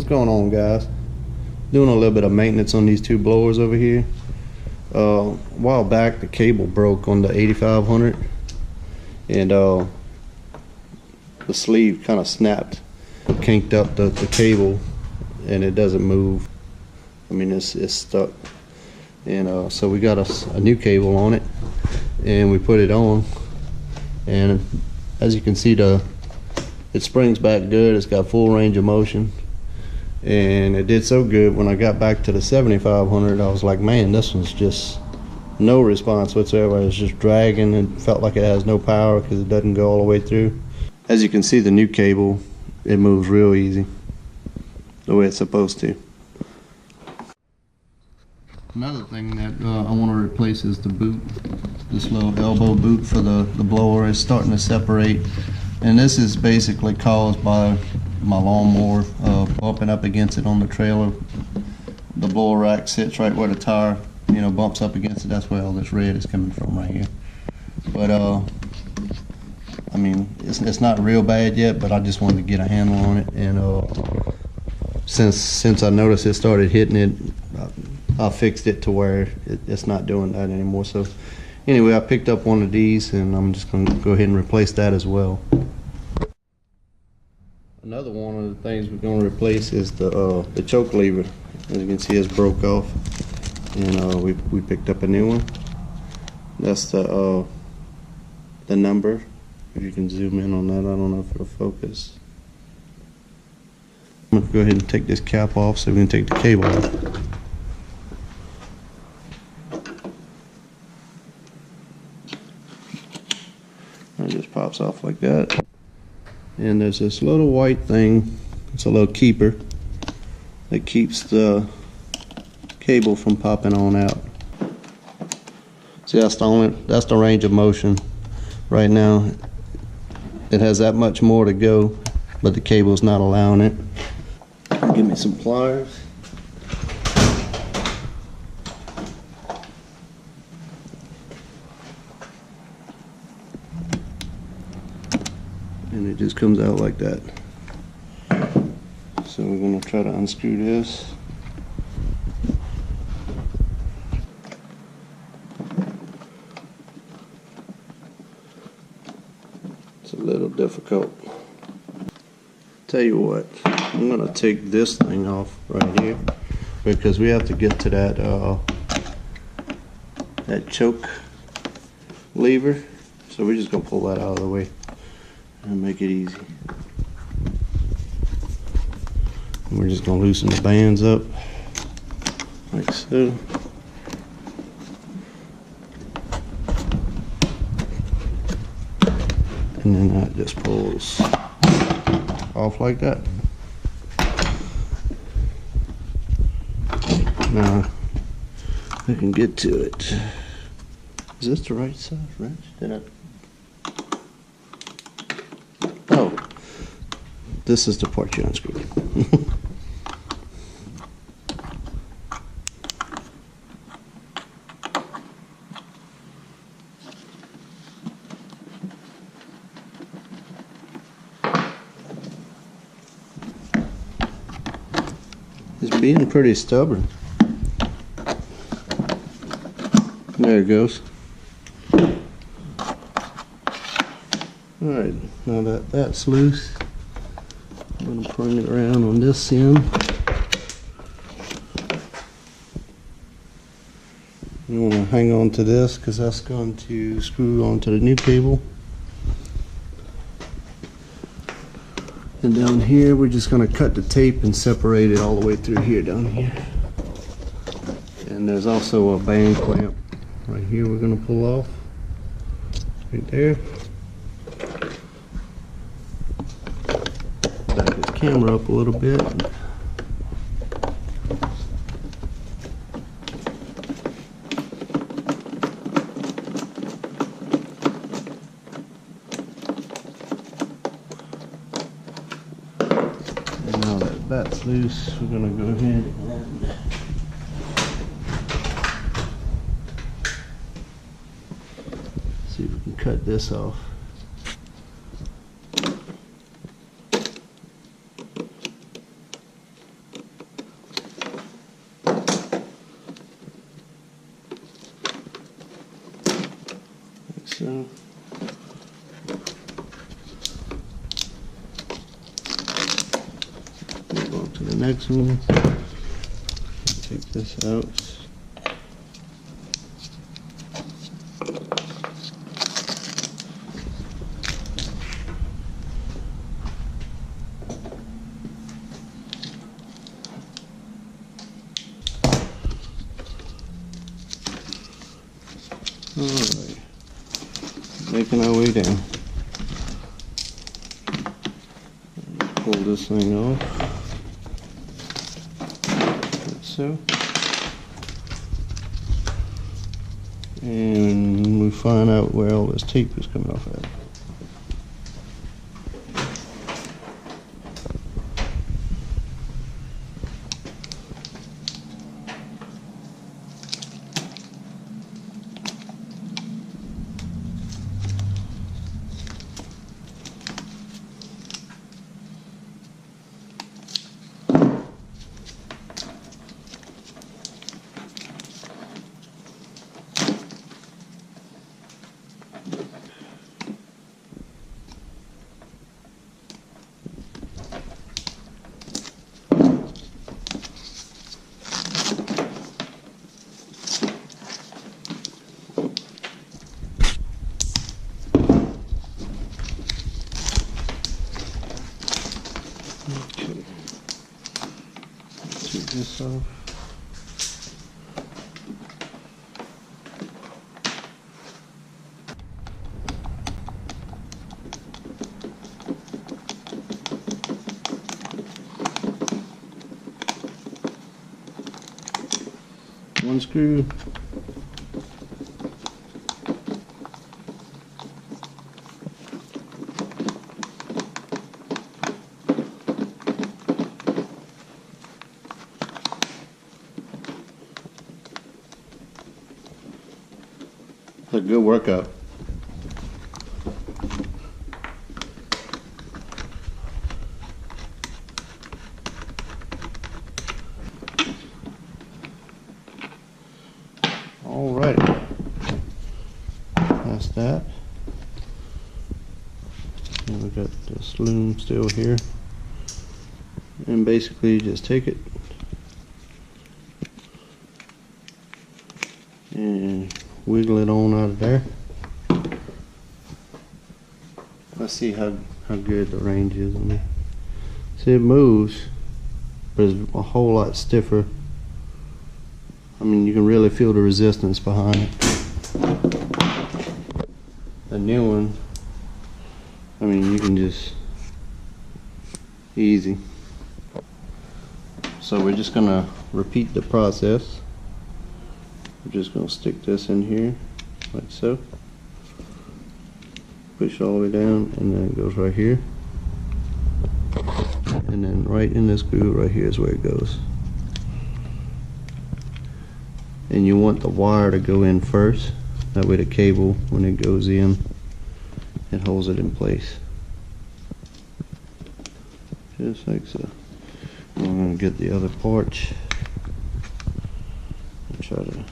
What's going on, guys? Doing a little bit of maintenance on these two blowers over here. A while back the cable broke on the 8500 and the sleeve kind of snapped, kinked up the cable, and it doesn't move. I mean, it's stuck, and so we got a new cable on it and we put it on, and as you can see, it springs back good. It's got full range of motion, and it did so good. When I got back to the 7500, I was like, man, this one's just no response whatsoever. It's just dragging and felt like it has no power because it doesn't go all the way through. As you can see, the new cable, it moves real easy the way it's supposed to. Another thing that I want to replace is the boot. This little elbow boot for the blower is starting to separate, and this is basically caused by my lawnmower bumping up against it on the trailer. The blower rack sits right where the tire, bumps up against it. That's where all this red is coming from right here. But I mean, it's not real bad yet, but I just wanted to get a handle on it, and since I noticed it started hitting it, I fixed it to where it's not doing that anymore. So anyway, I picked up one of these, and I'm just going to go ahead and replace that as well. Another one of the things we're going to replace is the choke lever. As you can see, it's broke off, and we picked up a new one. That's the number. If you can zoom in on that, I don't know if it'll focus. I'm going to go ahead and take this cap off so we can take the cable off. It just pops off like that. And there's this little white thing, it's a little keeper that keeps the cable from popping on out. See, that's the range of motion. Right now it has that much more to go, but the cable's not allowing it. Give me some pliers. And it just comes out like that. So we're going to try to unscrew this. It's a little difficult. Tell you what, I'm going to take this thing off right here because we have to get to that choke lever. So we're just going to pull that out of the way and make it easy. And we're just going to loosen the bands up like so. And then that just pulls off like that. Now I can get to it. Is this the right size wrench? Oh, this is the part you unscrew. It's being pretty stubborn. There it goes. Alright, now that that's loose, I'm going to bring it around on this end. You want to hang on to this because that's going to screw onto the new cable. And down here, we're just going to cut the tape and separate it all the way through here down here. And there's also a band clamp right here we're going to pull off. Right there. Back this camera up a little bit. And now that that's loose, we're going to go ahead and see if we can cut this off. to the next one. Take this out. Alright, making our way down. Pull this thing off, like so. And we find out where all this tape is coming off at. Okay, take this off. One screw. A good workout. All right, that's that. And we got this loom still here, and basically you just take it and wiggle it on out of there. Let's see how good the range is on it. See, it moves, but it's a whole lot stiffer. I mean, you can really feel the resistance behind it. The new one, I mean, you can just easy. So we're just gonna repeat the process. We're just going to stick this in here like so, push all the way down, and then it goes right here, and then right in this groove right here is where it goes. And you want the wire to go in first, that way the cable, when it goes in, it holds it in place, just like so. I'm going to get the other part and try to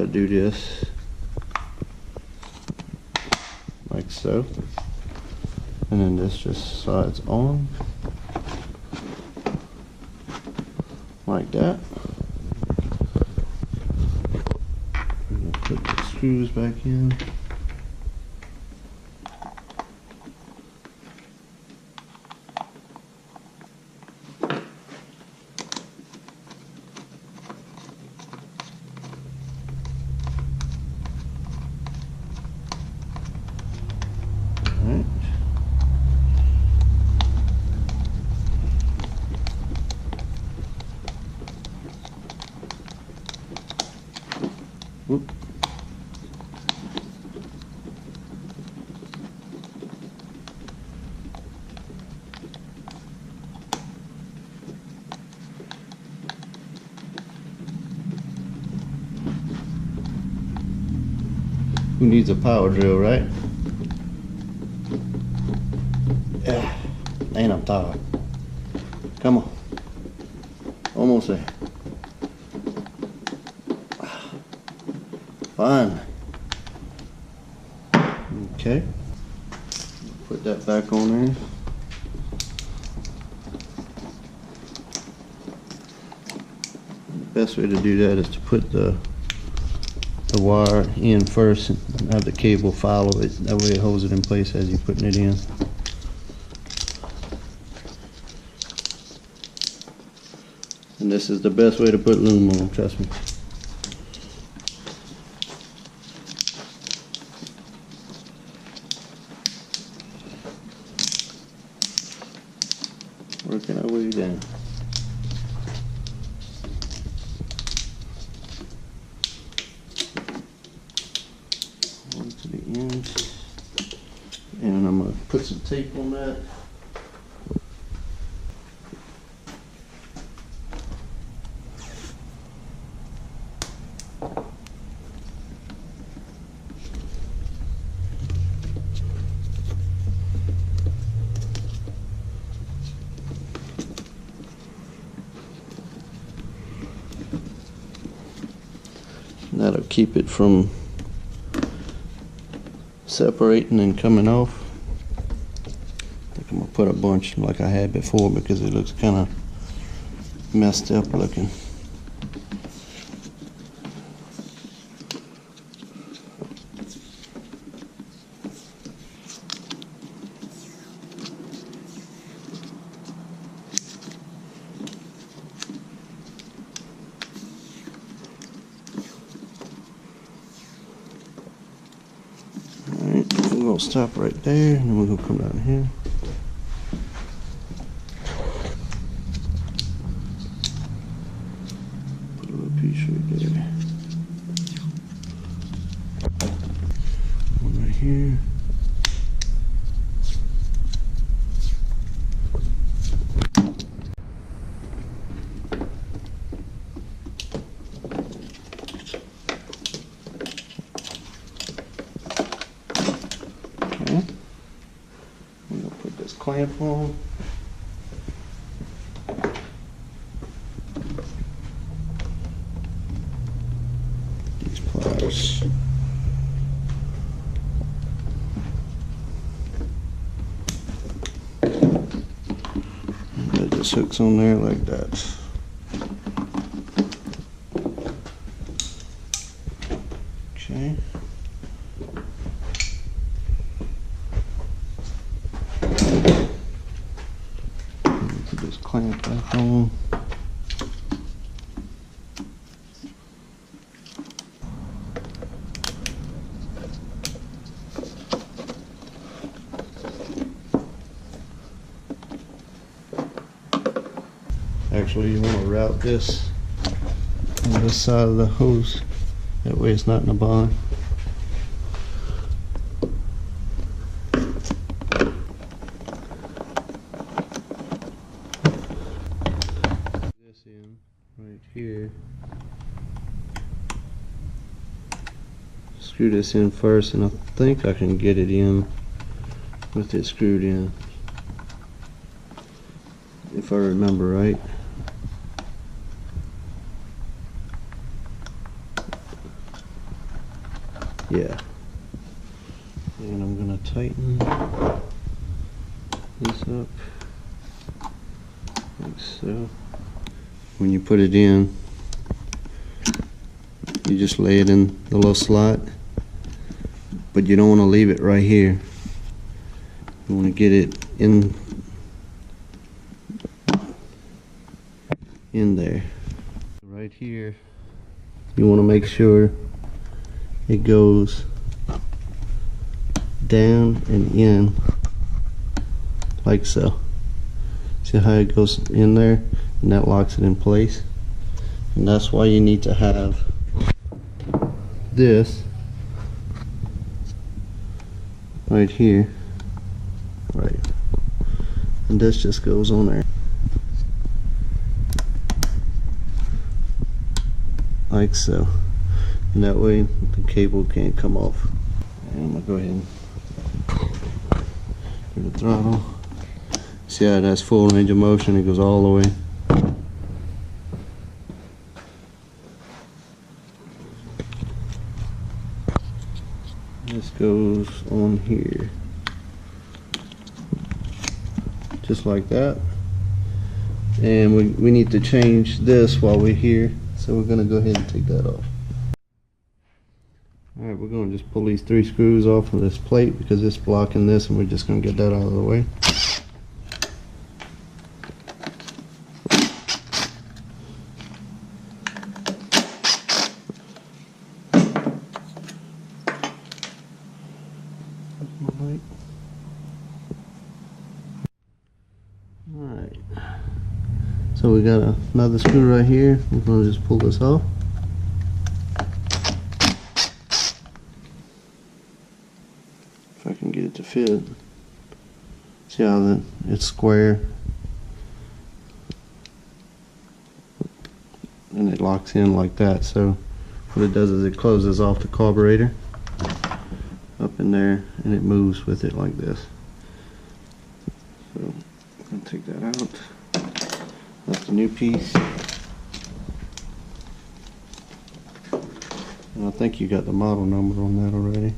do this like so, and then this just slides on like that. I'm going to put the screws back in. Whoop. Who needs a power drill, right? Yeah. Man, I'm tired. Come on. Almost there. Fine. Okay. Put that back on there. best way to do that is to put the wire in first and have the cable follow it. That way it holds it in place as you're putting it in. And this is the best way to put loom on, trust me. Working our way down. One to the end. And I'm going to put some tape on that. That'll keep it from separating and coming off. I think I'm gonna put a bunch like I had before because it looks kind of messed up looking. We're going to stop right there, and then we're going to come down here. Put a little piece right there. One right here. I'm going to put this clamp on. These pliers. And that just hooks on there like that. Okay. Put this clamp back on. Actually, you want to route this on this side of the hose. That way it's not in a bind. This in right here. Screw this in first, and I think I can get it in with it screwed in, if I remember right. Yeah. And I'm gonna tighten this up like so. When you put it in, you just lay it in the little slot, but you don't want to leave it right here. You want to get it in there. Right here, you want to make sure it goes down and in like so. See how it goes in there, and that locks it in place. And that's why you need to have this right here, right, and this just goes on there like so. And that way the cable can't come off. And I'm gonna go ahead and do the throttle. See how it has full range of motion, it goes all the way. This goes on here. Just like that. And we need to change this while we're here. So we're gonna go ahead and take that off. Alright, we're gonna just pull these 3 screws off of this plate because it's blocking this, and we're just gonna get that out of the way. Alright, so we got another screw right here. We're going to just pull this off. If I can get it to fit. See how it's square and it locks in like that. So what it does is it closes off the carburetor up in there, and it moves with it like this. So I'm going to take that out. That's the new piece. And I think you got the model number on that already.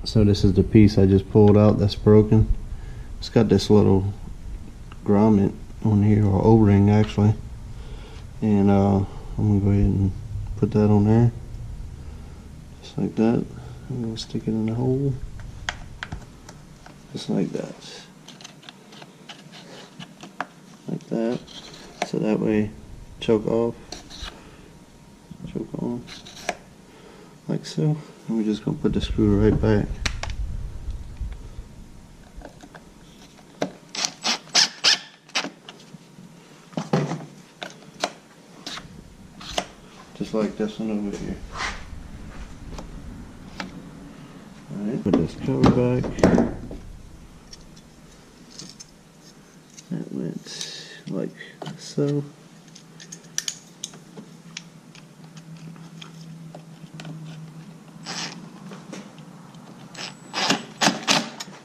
So this is the piece I just pulled out that's broken. It's got this little grommet on here, or O-ring actually. And I'm going to go ahead and put that on there. Just like that. I'm going to stick it in the hole. Just like that. Like that. So that way, choke off, choke on, like so. And we're just going to put the screw right back. Just like this one over here. Alright, put this cover back. That went like so.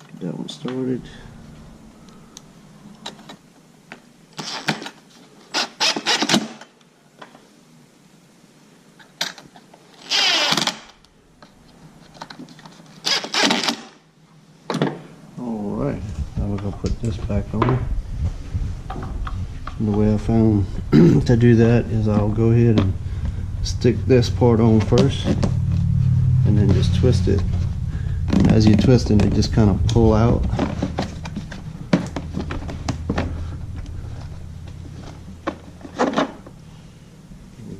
Get that one started. Alright, now we're going to put this back on. And the way I found to do that is I'll go ahead and stick this part on first and then just twist it. And as you twist it, just kind of pull out.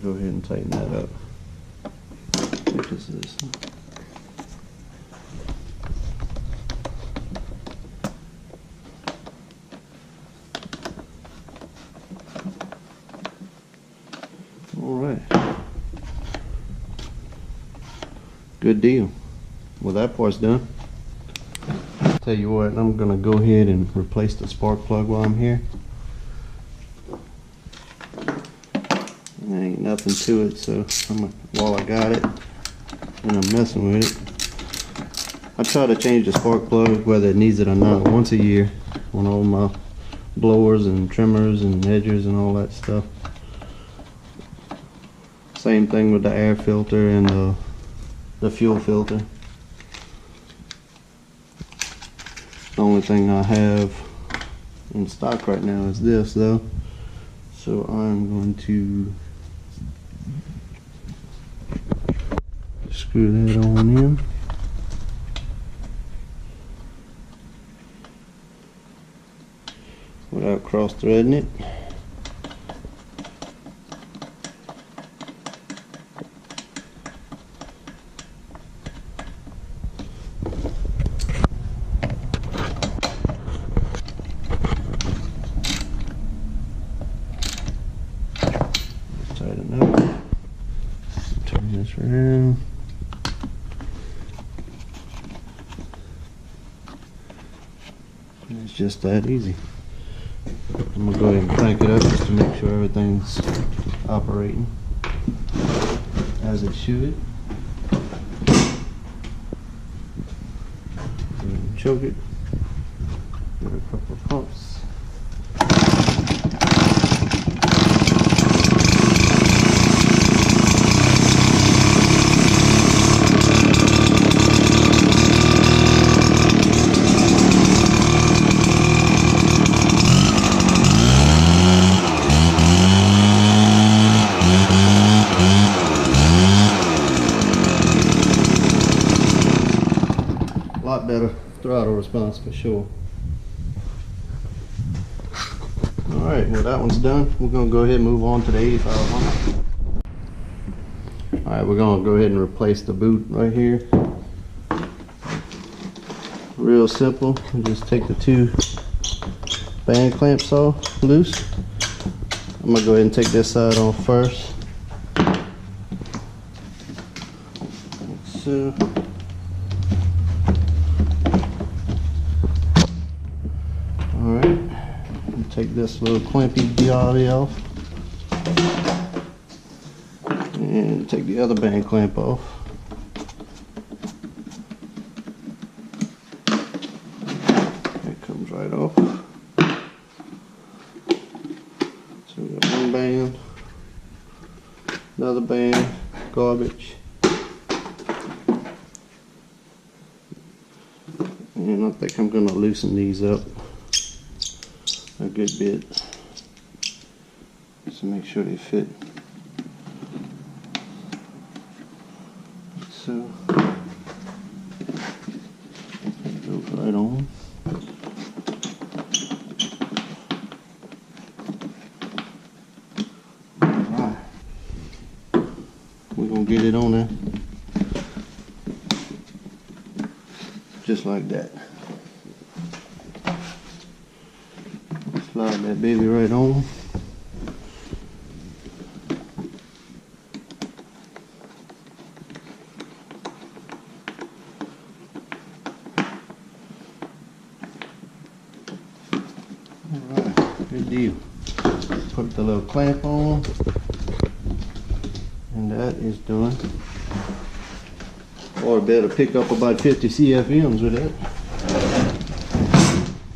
Go ahead and tighten that up. What is this? Alright. Good deal. Well, that part's done. Tell you what, I'm going to go ahead and replace the spark plug while I'm here. There ain't nothing to it, so while I got it and I'm messing with it, I try to change the spark plug whether it needs it or not once a year on all my blowers and trimmers and edgers and all that stuff. Same thing with the air filter and the fuel filter. The only thing I have in stock right now is this though, so I'm going to screw that on in. Without cross threading it. Tighten up. Turn this around. And it's just that easy. I'm going to go ahead and crank it up just to make sure everything's operating as it should. And choke it. Give it a couple of pumps. throttle response for sure. Alright, well that one's done. We're going to go ahead and move on to the 8500. Alright, we're going to go ahead and replace the boot right here. Real simple. You just take the two band clamps off loose. I'm going to go ahead and take this side off first. So alright, take this little clampy body off and take the other band clamp off. That comes right off. So we got one band, another band, garbage. And I think I'm going to loosen these up a good bit just to make sure they fit. So it goes right on. Alright, we're going to get it on there. Just like that. Slide that baby right on. Alright, good deal. Put the little clamp on, and that is done. Or better pick up about 50 CFMs with it.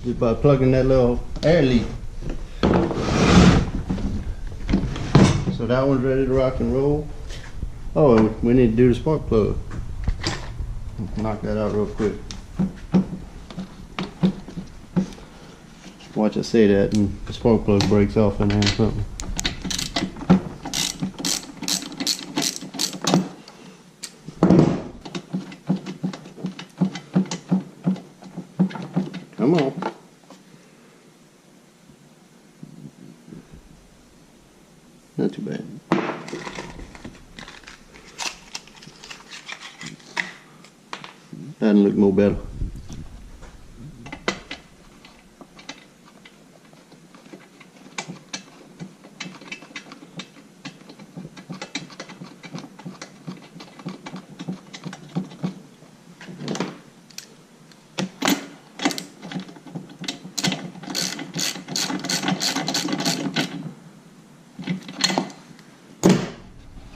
Just by plugging that little air leak. So that one's ready to rock and roll. Oh, and we need to do the spark plug. Knock that out real quick. Watch I say that and the spark plug breaks off in there or something. Come on. Not too bad. Doesn't look more better.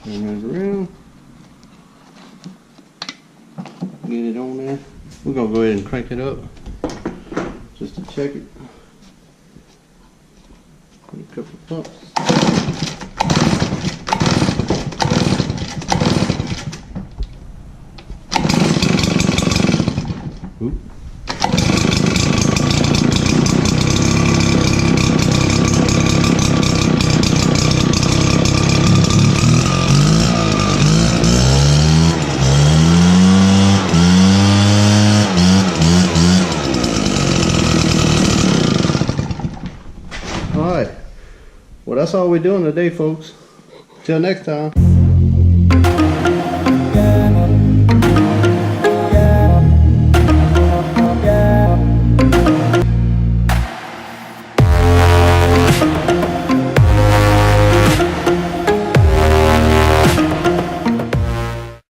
Turn it around. Get it on there. We're gonna go ahead and crank it up just to check it. Put a couple of pumps. Oop. Alright, well that's all we're doing today, folks. Till next time.